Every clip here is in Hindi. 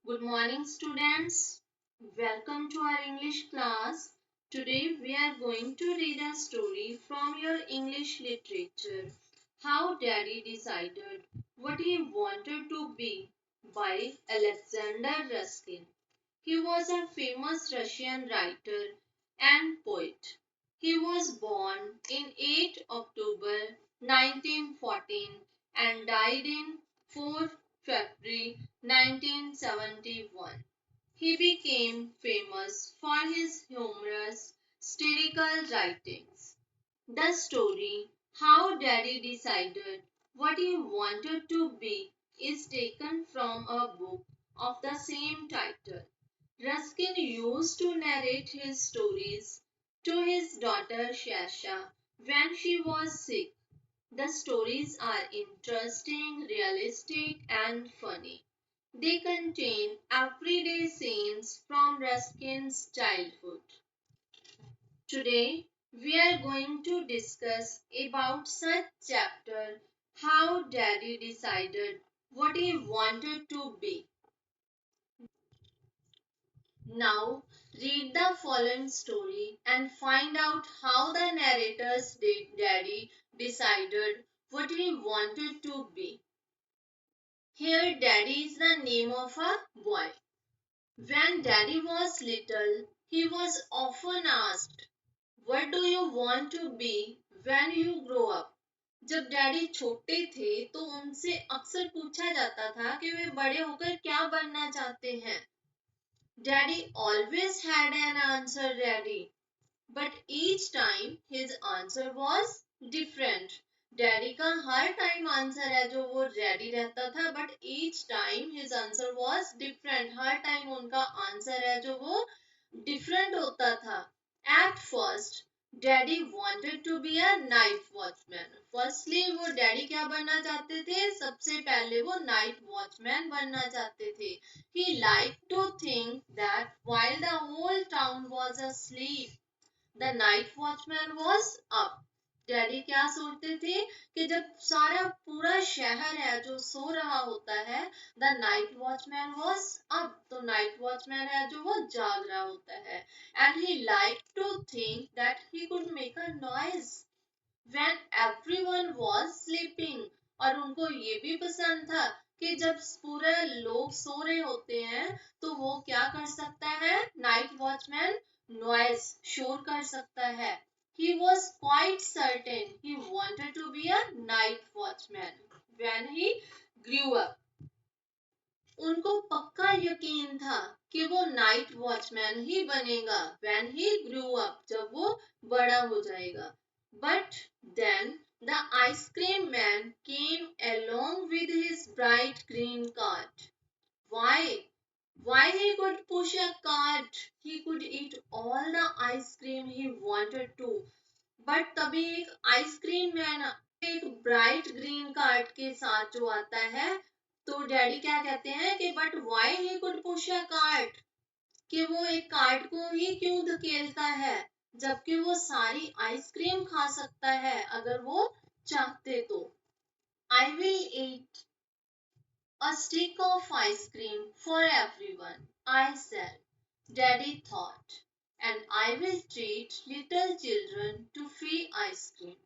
Good morning, students. Welcome to our English class. Today we are going to read a story from your English literature, How Daddy Decided What He Wanted to Be by Alexander Ruskin. He was a famous Russian writer and poet. He was born in 8 October 1914 and died in 4 February 1971. He became famous for his humorous, satirical writings. The story, How Daddy Decided What He Wanted to Be, is taken from a book of the same title. Ruskin used to narrate his stories to his daughter Shasha when she was sick. The stories are interesting, realistic, and funny. They contain everyday scenes from Ruskin's childhood. Today, we are going to discuss about such chapter how Daddy decided what he wanted to be. Now, read the following story and find out how the narrator's daddy decided what he wanted to be. Here, Daddy is the name of a boy. When Daddy was little, he was often asked, What do you want to be when you grow up? जब डैडी छोटे थे तो उनसे अक्सर पूछा जाता था कि वे बड़े होकर क्या बनना चाहते हैं. Daddy always had an answer ready, but each time his answer was different. Daddy का हर टाइम आंसर है जो वो रेडी रहता था but each time his answer was different. हर टाइम उनका आंसर है जो वो डिफरेंट होता था. At first daddy wanted to be a night watchman. Firstly वो डैडी क्या बनना चाहते थे? सबसे पहले वो नाइट वॉचमैन बनना चाहते थे. He like to think that while the whole town was asleep the night watchman was up. डैडी क्या सोचते थे कि जब सारा पूरा शहर है जो सो रहा होता है, the night watchman was up, तो नाइट वॉचमैन है जो वो जाग रहा होता है. And he like to think that he could make a noise when everyone was sleeping. और उनको ये भी पसंद था कि जब पूरे लोग सो रहे होते हैं तो वो क्या कर सकता है? नाइट वॉचमैन नॉइज शोर कर सकता है. He was quite certain he wanted to be a night watchman when he grew up. उनको पक्का यकीन था कि वो नाइट वॉचमैन ही बनेगा when he grew up, जब वो बड़ा हो जाएगा. But then the ice cream man came along with his bright green cart. Why? Why he could push a cart? He could eat all the ice cream he wanted to. But तभी एक आइसक्रीम मैन एक ब्राइट ग्रीन कार्ड के साथ जो आता है तो डैडी क्या कहते हैं कि but why he could push a cart, कि वो एक कार्ट को ही क्यों धकेलता है जबकि वो सारी आइसक्रीम खा सकता है अगर वो चाहते तो. I will eat a stick of ice cream for everyone, I said, Daddy thought, and I will treat little children to free ice cream.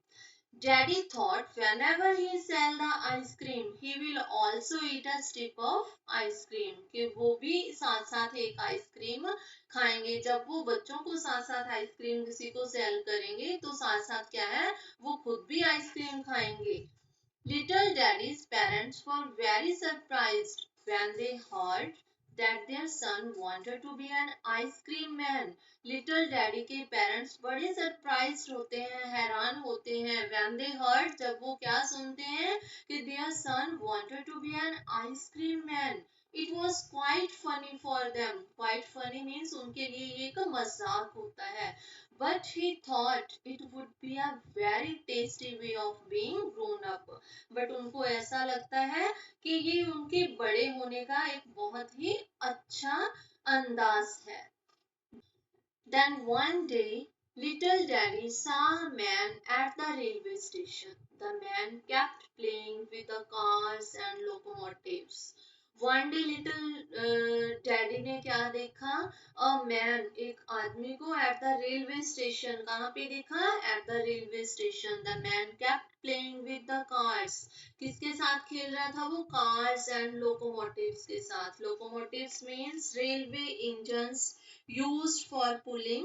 Daddy thought whenever he sell the ice cream, he will also eat a strip of ice cream. कि वो भी साथ साथ एक आइसक्रीम खाएंगे. जब वो बच्चों को साथ साथ आइसक्रीम किसी को सेल करेंगे तो साथ साथ क्या है, वो खुद भी आइसक्रीम खाएंगे. Little Daddy's parents were very surprised when they heard that their son wanted to be an ice cream man. Little Daddy के parents बड़े surprised होते हैं, हैरान होते हैं when they heard, जब वो क्या सुनते हैं कि their son wanted to be an ice cream man. It was quite funny for them. Quite funny means उनके लिए ये एक मजाक होता है. But he thought it would be a very tasty way of being grown up. But उनको ऐसा लगता है कि ये उनके बड़े होने का एक बहुत ही अच्छा अंदाज है. Then one day, little Daddy saw a man at the railway station. The man kept playing with the cars and locomotives. One day, little daddy ने क्या देखा, अ मैन, एक आदमी को एट द रेलवे स्टेशन। कहाँ पे देखा, at the railway station. The man kept playing with the cars. किसके साथ खेल रहा था वो, कार्स एंड लोकोमोटिव्स के साथ। Locomotives means railway engines used for pulling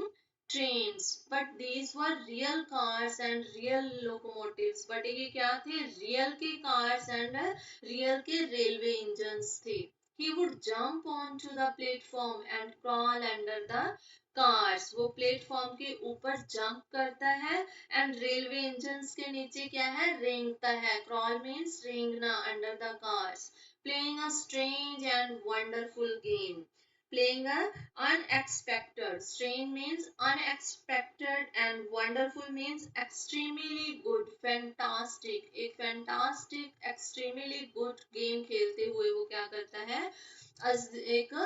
trains, but these were real cars and real locomotives। but ये क्या थे, रियल के cars and रियल के रेलवे इंजन्स थे। he would jump onto the platform and crawl under the cars। वो प्लेटफॉर्म के ऊपर जंप करता है एंड रेलवे इंजन्स के नीचे क्या है, रेंगता है। क्रॉल मीन्स रेंगना, under the cars. Playing a strange and wonderful game. Playing a unexpected, strange means unexpected and wonderful means extremely good, fantastic। एक fantastic extremely good game खेलते हुए वो क्या करता है, एक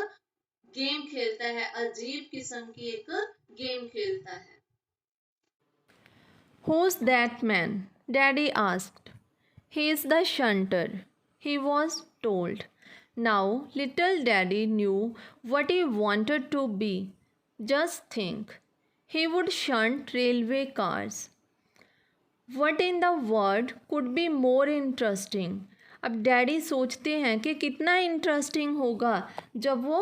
गेम खेलता है, अजीब किस्म की एक गेम खेलता है। Who's that man? Daddy asked. He is the shunter, he was told. Now, little Daddy knew what he wanted to be. Just think, he would shunt railway cars. What in the world could be more interesting? अब डैडी सोचते हैं कि कितना इंटरेस्टिंग होगा जब वो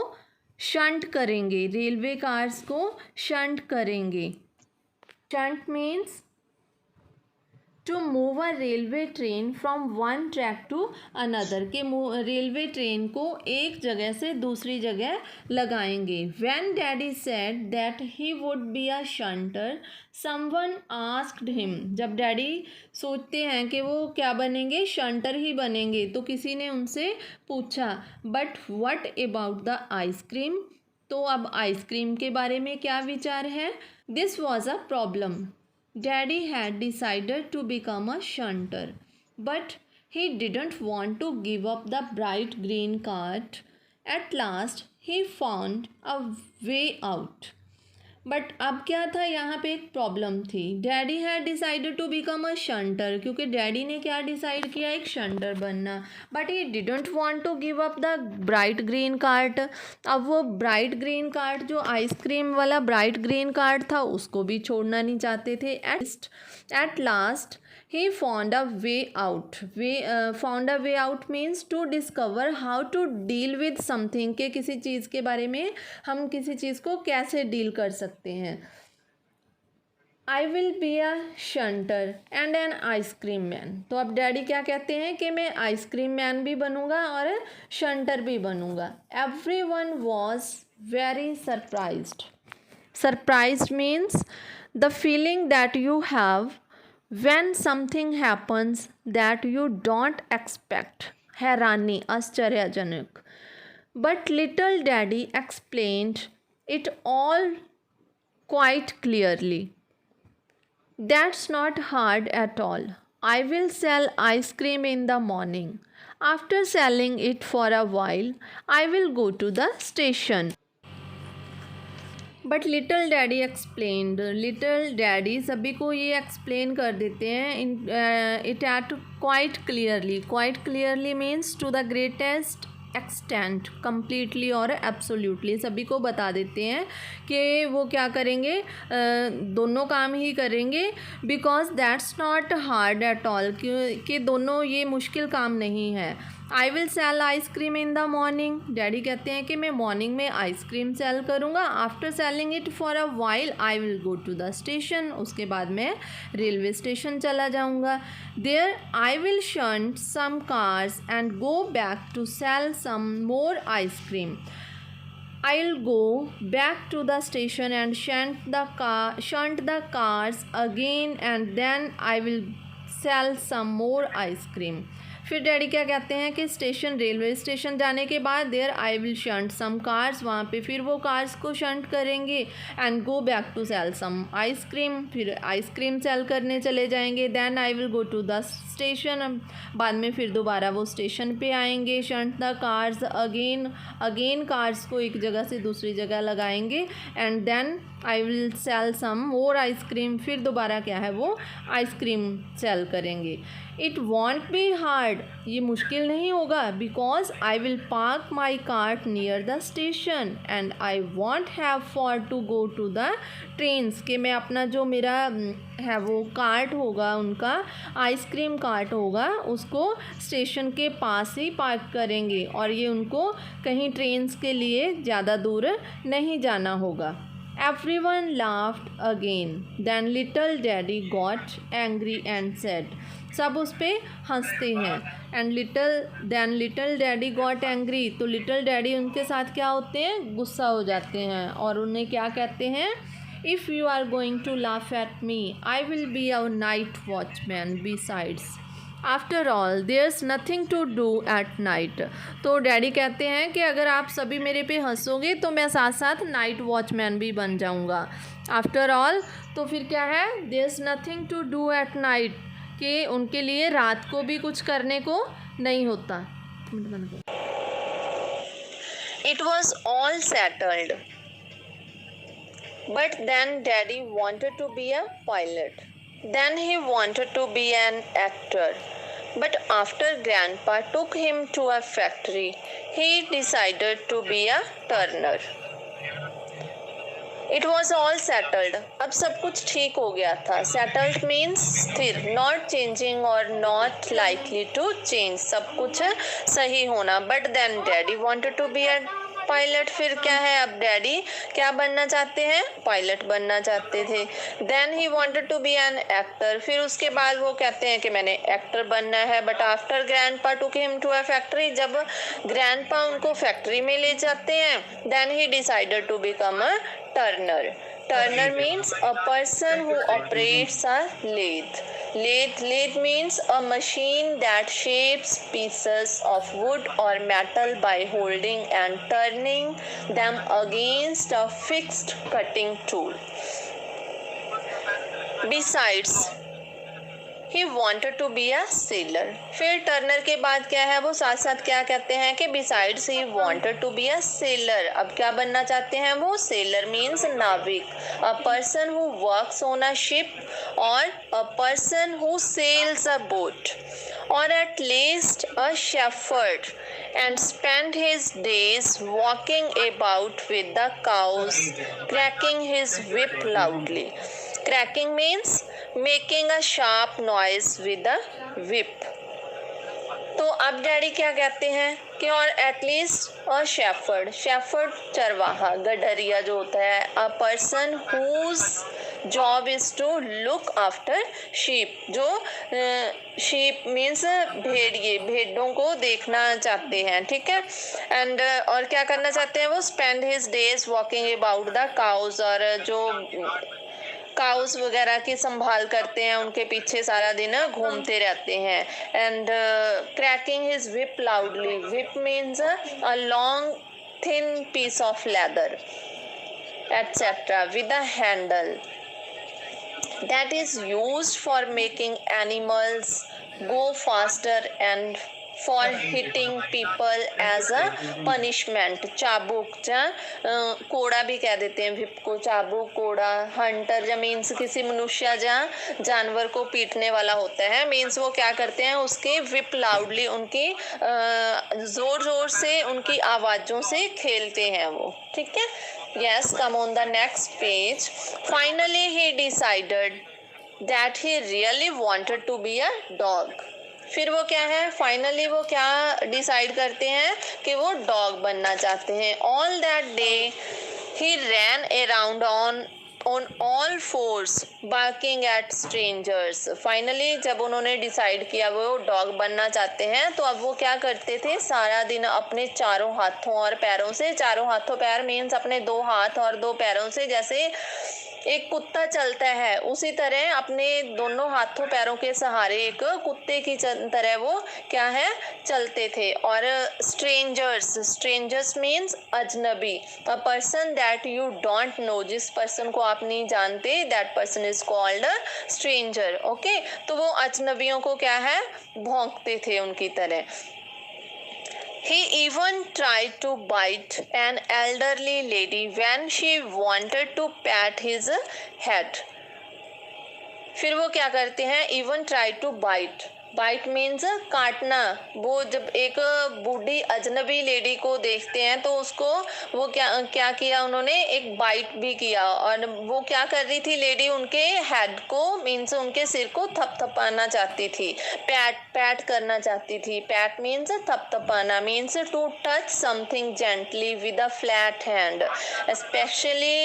शंट करेंगे, रेलवे कार्स को शंट करेंगे। Shunt means to move a railway train from one track to another, के रेलवे ट्रेन को एक जगह से दूसरी जगह लगाएंगे। When daddy said that he would be a shunter, someone asked him. जब डैडी सोचते हैं कि वो क्या बनेंगे, शंटर ही बनेंगे, तो किसी ने उनसे पूछा, but what about the ice cream? तो अब आइसक्रीम के बारे में क्या विचार है? This was a problem. Daddy had decided to become a shunter, but he didn't want to give up the bright green cart. At last, he found a way out. But अब क्या था, यहाँ पे एक प्रॉब्लम थी। Daddy had decided to become a shunter, क्योंकि डैडी ने क्या डिसाइड किया, एक शंटर बनना। But he didn't want to give up the bright green cart. अब वो ब्राइट ग्रीन कार्ट, जो आइसक्रीम वाला ब्राइट ग्रीन कार्ट था, उसको भी छोड़ना नहीं चाहते थे। At last he found a way out। found a way out means to discover how to deal with something, के किसी चीज़ के बारे में हम किसी चीज़ को कैसे डील कर सकते हैं। I will be a shunter and an ice cream man। तो अब डैडी क्या कहते हैं कि मैं आइसक्रीम मैन भी बनूंगा और शंटर भी बनूंगा। Everyone was very surprised। Surprised means the feeling that you have when something happens that you don't expect। हैरानी, आश्चर्यजनक। But little Daddy explained it all quite clearly। That's not hard at all। I will sell ice cream in the morning। After selling it for a while, I will go to the station। But little daddy explained. Little daddy सभी को ये एक्सप्लेन कर देते हैं it at quite clearly. Quite clearly means to the greatest extent, completely और एब्सोल्यूटली, सभी को बता देते हैं कि वो क्या करेंगे, दोनों काम ही करेंगे। Because that's not hard at all, कि दोनों ये मुश्किल काम नहीं है। I will sell ice cream in the morning. Daddy कहते हैं कि मैं मॉर्निंग में आइसक्रीम सेल करूँगा। After selling it for a while I will go to the station. उसके बाद मैं रेलवे स्टेशन चला जाऊँगा। There I will shunt some cars and go back to sell some more ice cream. I'll go back to the station and shunt the cars again and then I will sell some more ice cream। फिर डैडी क्या कहते हैं कि स्टेशन, रेलवे स्टेशन जाने के बाद there I will shunt some cars, वहाँ पे फिर वो कार्स को शंट करेंगे। And go back to sell some ice cream, फिर आइसक्रीम सेल करने चले जाएंगे। Then I will go to the station, बाद में फिर दोबारा वो स्टेशन पे आएंगे। Shunt the cars again cars को एक जगह से दूसरी जगह लगाएंगे। And then I will sell some more ice cream, फिर दोबारा क्या है वो आइसक्रीम सेल करेंगे। इट वॉन्ट बी हार्ड, ये मुश्किल नहीं होगा, because I will park my cart near the station and I won't have for to go to the trains, कि मैं अपना जो मेरा है वो कार्ट होगा, उनका आइसक्रीम कार्ट होगा, उसको स्टेशन के पास ही पार्क करेंगे और ये उनको कहीं ट्रेन्स के लिए ज़्यादा दूर नहीं जाना होगा। Everyone laughed again. Then little daddy got angry and said, सब उस पर हंसते हैं। And little daddy got angry, तो लिटल डैडी उनके साथ क्या होते हैं, गुस्सा हो जाते हैं और उन्हें क्या कहते हैं, if you are going to laugh at me I will be a night watchman besides, after all there's nothing to do at night. तो डैडी कहते हैं कि अगर आप सभी मेरे पे हंसोगे तो मैं साथ साथ नाइट वॉचमैन भी बन जाऊंगा। आफ्टर ऑल, तो फिर क्या है, there's nothing to do at night, कि उनके लिए रात को भी कुछ करने को नहीं होता। It was all settled, but then daddy wanted to be a pilot. Then he wanted to be an actor, but after Grandpa took him to a factory, he decided to be a turner. It was all settled. अब सब कुछ ठीक हो गया था. Settled means स्थिर, not changing or not likely to change. सब कुछ सही होना. But then Daddy wanted to be a pilot. फिर क्या है, अब डैडी क्या बनना चाहते हैं, पायलट बनना चाहते थे। Then he wanted to be an actor, फिर उसके बाद वो कहते हैं कि मैंने एक्टर बनना है। But after grandpa took him to a factory, जब ग्रैंडपा उनको फैक्ट्री में ले जाते हैं, then he decided to become a turner. Turner means a person who operates a lathe. Lathe means a machine that shapes pieces of wood or metal by holding and turning them against a fixed cutting tool. Besides, he wanted to be a sailor. फिर टर्नर के बाद क्या है, वो साथ साथ क्या कहते हैं कि besides he wanted to be a sailor. अब क्या बनना चाहते हैं वो, sailor means नाविक, a person who works on a ship or a person who sails a boat, or at least a shepherd, and spent his days walking about with the cows, cracking his whip loudly. Cracking means making a sharp noise with a whip. तो अब डैडी क्या कहते हैं कि और एटलीस्ट अ शेफर्ड, शेफर्ड चरवाहा, गडरिया जो होता है, a person whose job is to look after sheep, जो शीप मीन्स भेड़िए, भेड़ों को देखना चाहते हैं, ठीक है। एंड और क्या करना चाहते हैं वो, spend his days walking about the cows, और जो काउस वगैरह की संभाल करते हैं, उनके पीछे सारा दिन घूमते रहते हैं। And cracking his whip loudly, whip means a long thin piece of leather etcetera with a handle that is used for making animals go faster and for hitting people as a punishment. चाबुक, कोड़ा भी कह देते हैं विप को, चाबुक, कोड़ा। हंटर या मीन्स किसी मनुष्य या जानवर को पीटने वाला होता है, मीन्स वो क्या करते हैं, उसके विप लाउडली, उनकी जोर जोर से उनकी आवाज़ों से खेलते हैं वो, ठीक है। Yes, come on the next page. Finally he decided that he really wanted to be a dog. फिर वो क्या है, फाइनली वो क्या डिसाइड करते हैं कि वो डॉग बनना चाहते हैं। All that day he ran around on all fours barking at strangers. Finally जब उन्होंने डिसाइड किया वो डॉग बनना चाहते हैं, तो अब वो क्या करते थे, सारा दिन अपने चारों हाथों और पैरों से, चारों हाथों पैर मीन्स अपने दो हाथ और दो पैरों से, जैसे एक कुत्ता चलता है उसी तरह अपने दोनों हाथों पैरों के सहारे एक कुत्ते की तरह वो क्या है, चलते थे। और स्ट्रेंजर्स मीन्स अजनबी, a person that you don't know, जिस पर्सन को आप नहीं जानते, that person is called a stranger, okay. तो वो अजनबियों को क्या है, भौंकते थे उनकी तरह। He even tried to bite an elderly lady when she wanted to pat his head. फिर वो क्या करते हैं, even try to bite, bite means काटना। वो जब एक बूढ़ी अजनबी लेडी को देखते हैं तो उसको वो क्या क्या किया उन्होंने, एक बाइट भी किया। और वो क्या कर रही थी लेडी, उनके हेड को मीन्स उनके सिर को थपथपाना चाहती थी, पैट पैट करना चाहती थी। पैट मीन्स थपथपाना, means to touch something gently with a flat hand, specially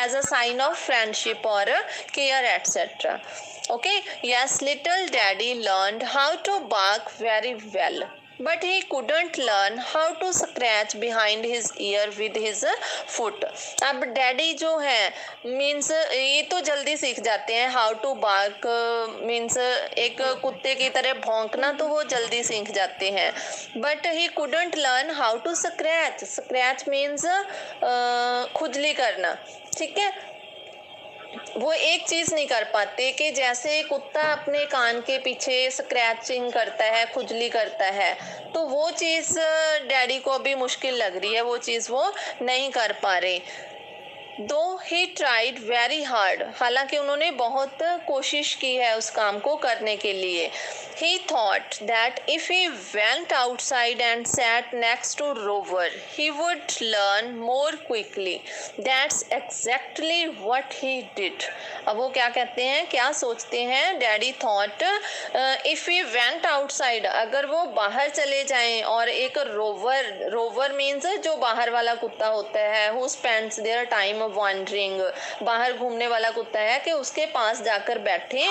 as a sign of friendship और care etcetera. Okay, yes, little daddy learned how to bark very well, but he couldn't learn how to scratch behind his ear with his foot. अब डैडी जो है मीन्स ये तो जल्दी सीख जाते हैं, हाउ टू बार्क मीन्स एक कुत्ते की तरह भौंकना तो वो जल्दी सीख जाते हैं, but he couldn't learn how to scratch. Scratch means खुजली करना, ठीक है। वो एक चीज नहीं कर पाते कि जैसे कुत्ता अपने कान के पीछे स्क्रैचिंग करता है, खुजली करता है, तो वो चीज डैडी को अभी मुश्किल लग रही है, वो चीज वो नहीं कर पा रहे। दो ही ट्राइड वेरी हार्ड, हालांकि उन्होंने बहुत कोशिश की है उस काम को करने के लिए। He thought that if he went outside and sat next to Rover he would learn more quickly. That's exactly what he did. अब वो क्या कहते हैं, क्या सोचते हैं, daddy thought if he went outside, अगर वो बाहर चले जाएं और एक रोवर मीन्स जो बाहर वाला कुत्ता होता है, who spends their time wandering, बाहर घूमने वाला कुत्ता है, कि उसके पास जाकर बैठे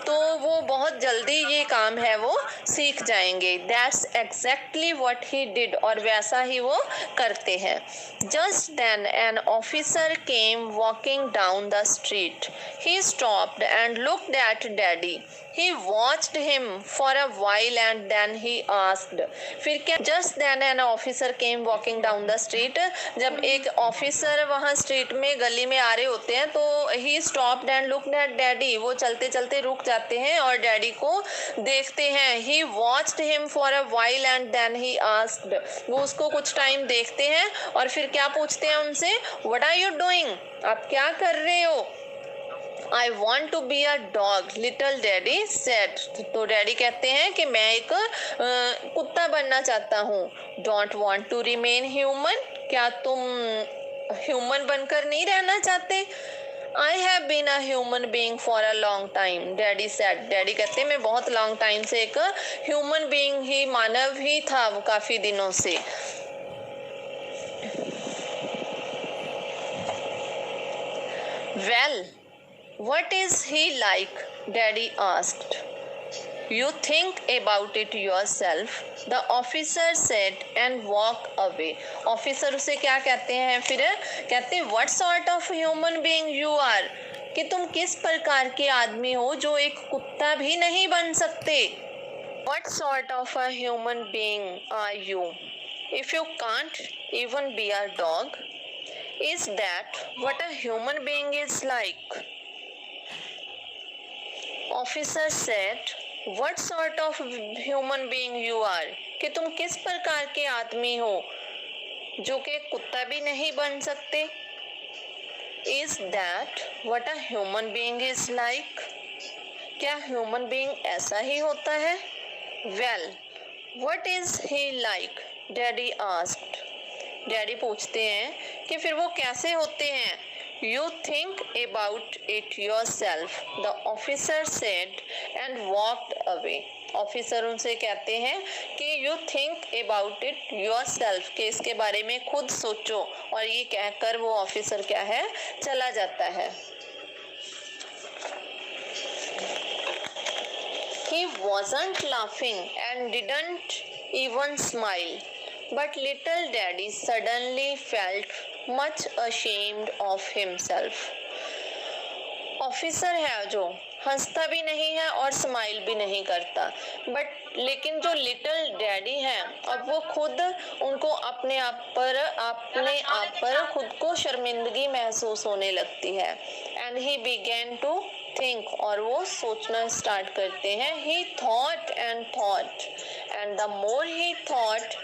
तो वो बहुत जल्दी ये काम है वो सीख जाएंगे। That's exactly what he did, और वैसा ही वो करते हैं। Just then an officer came walking down the street. He stopped and looked at daddy. He watched him for a while and then he asked, फिर क्या, just then an officer came walking down the street, जब एक ऑफिसर वहाँ स्ट्रीट में गली में आ रहे होते हैं तो he stopped and looked at daddy, वो चलते चलते रुक जाते हैं और डैडी को देखते हैं। He watched him for a while and then he asked, वो उसको कुछ टाइम देखते हैं और फिर क्या पूछते हैं उनसे, what are you doing, आप क्या कर रहे हो। I want to be a dog, little daddy said. तो डैडी कहते हैं कि मैं एक कुत्ता बनना चाहता हूँ। Don't want to remain human, क्या तुम ह्यूमन बनकर नहीं रहना चाहते। I have been a human being for a long time, daddy said. Daddy कहते हैं मैं बहुत लॉन्ग टाइम से एक ह्यूमन बीइंग ही, मानव ही था वो काफी दिनों से। Well, what is he like? Daddy asked. You think about it yourself, the officer said and walked away. Officer उसे क्या कहते हैं, फिर कहते हैं what sort of human being you are, कि तुम किस प्रकार के आदमी हो जो एक कुत्ता भी नहीं बन सकते। What sort of a human being are you if you can't even be a dog? Is that what a human being is like? Officer said, what sort of human being you are, कि तुम किस प्रकार के आदमी हो जो कि कुत्ता भी नहीं बन सकते। Is that what a human being is like? क्या human being ऐसा ही होता है। Well, what is he like? Daddy asked. Daddy पूछते हैं कि फिर वो कैसे होते हैं। You think about it yourself, the officer said and walked away. Officer उनसे कहते हैं कि you think about it yourself, कि इसके बारे में खुद सोचो, और ये कहकर वो ऑफिसर क्या है, चला जाता है। He wasn't laughing and didn't even smile, but little daddy suddenly felt much ashamed of himself. Officer है जो हंसता भी नहीं है और स्माइल भी नहीं करता, बट लेकिन जो लिटिल डैडी है अब वो खुद उनको अपने आप पर खुद को शर्मिंदगी महसूस होने लगती है। And he began to think, और वो सोचना स्टार्ट करते हैं। He thought and the more he thought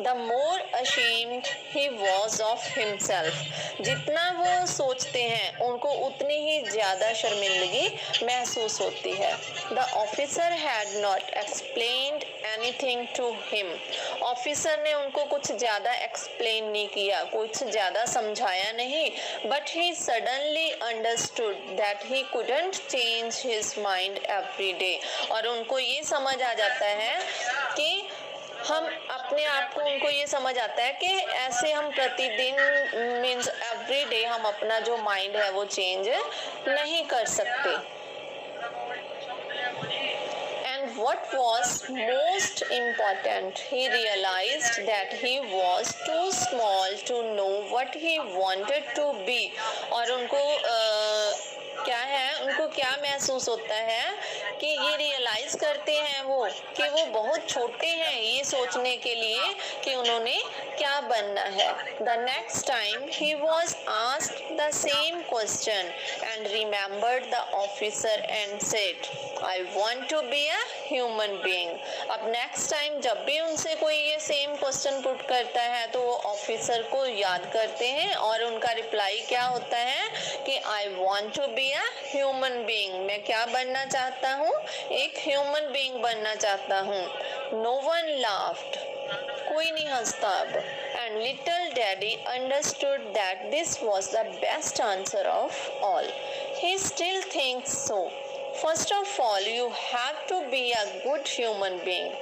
the more ashamed he was of himself. जितना वो सोचते हैं उनको उतनी ही ज्यादा शर्मिंदगी महसूस होती है. The officer had not explained anything to him. Officer ने उनको कुछ ज्यादा एक्सप्लेन नहीं किया, कुछ ज्यादा समझाया नहीं. But he suddenly understood that he couldn't change his mind every day. और उनको ये समझ आ जाता है कि हम अपने आप को, उनको ये समझ आता है कि ऐसे हम प्रतिदिन मीन्स एवरी डे हम अपना जो माइंड है वो चेंज नहीं कर सकते. And what was most important, he realised that he was too small to know what he wanted to be. और उनको क्या है, उनको क्या महसूस होता है कि ये रियलाइज करते हैं वो कि वो बहुत छोटे हैं ये सोचने के लिए कि उन्होंने क्या बनना है. The next time he was asked the same question and remembered the officer and said, I want to be a human being. अब नेक्स्ट टाइम जब भी उनसे कोई ये सेम क्वेश्चन पुट करता है तो वो ऑफिसर को याद करते हैं और उनका रिप्लाई क्या होता है कि I want to be a human being. मैं क्या बनना चाहता हूँ, एक ह्यूमन बीइंग बनना चाहता हूँ. नो वन लाफ्ड, कोई नहीं हंसता अब. And little daddy understood that this was the best answer of all. He still thinks so. First of all, you have to be a good human being.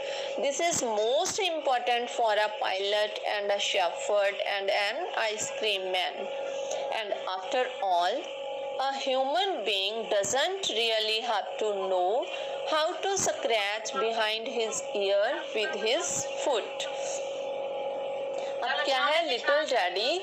This is most important for a pilot and a shepherd and an ice cream man. And after all, a human being doesn't really have to know how to scratch behind his ear with his foot. अब क्या है, लिटिल डैडी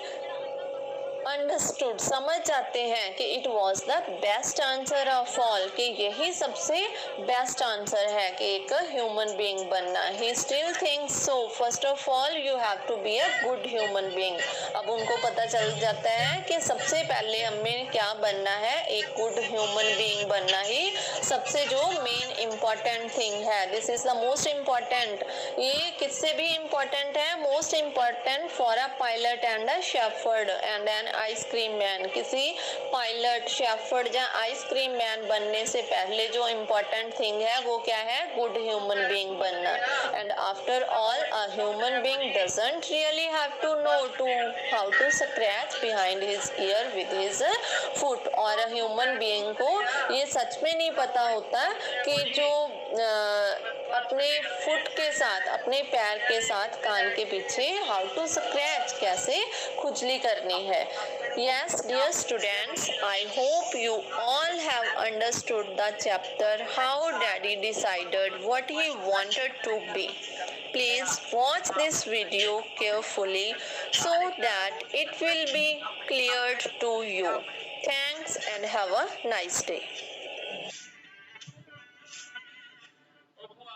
अंडरस्टूड, समझ जाते हैं कि it was the best answer of all, कि यही सबसे बेस्ट आंसर है कि एक ह्यूमन बीइंग बनना. He still thinks so. First of all you have to be a good human being. अब उनको पता चल जाता है कि सबसे पहले हमें क्या बनना है, एक गुड ह्यूमन बीइंग बनना ही सबसे जो मेन इम्पॉर्टेंट थिंग है. This is the most important. ये किससे भी इम्पॉर्टेंट है, most important for a pilot and a shepherd and an ice cream man. किसी पायलट, शेफर्ड या आइसक्रीम मैन बनने से पहले जो इम्पोर्टेंट थिंग है वो क्या है, गुड ह्यूमन बीइंग बनना. And after all a human being doesn't really have to know to how to scratch behind his ear with his foot. और ह्यूमन बीइंग को ये सच में नहीं पता होता कि जो अपने फुट के साथ, अपने पैर के साथ कान के पीछे हाउ टू स्क्रैच, कैसे खुजली करनी है. Yes, dear students, I hope you all have understood the chapter how Daddy decided what he wanted to be. Please watch this video carefully so that it will be cleared to you. Thanks and have a nice day.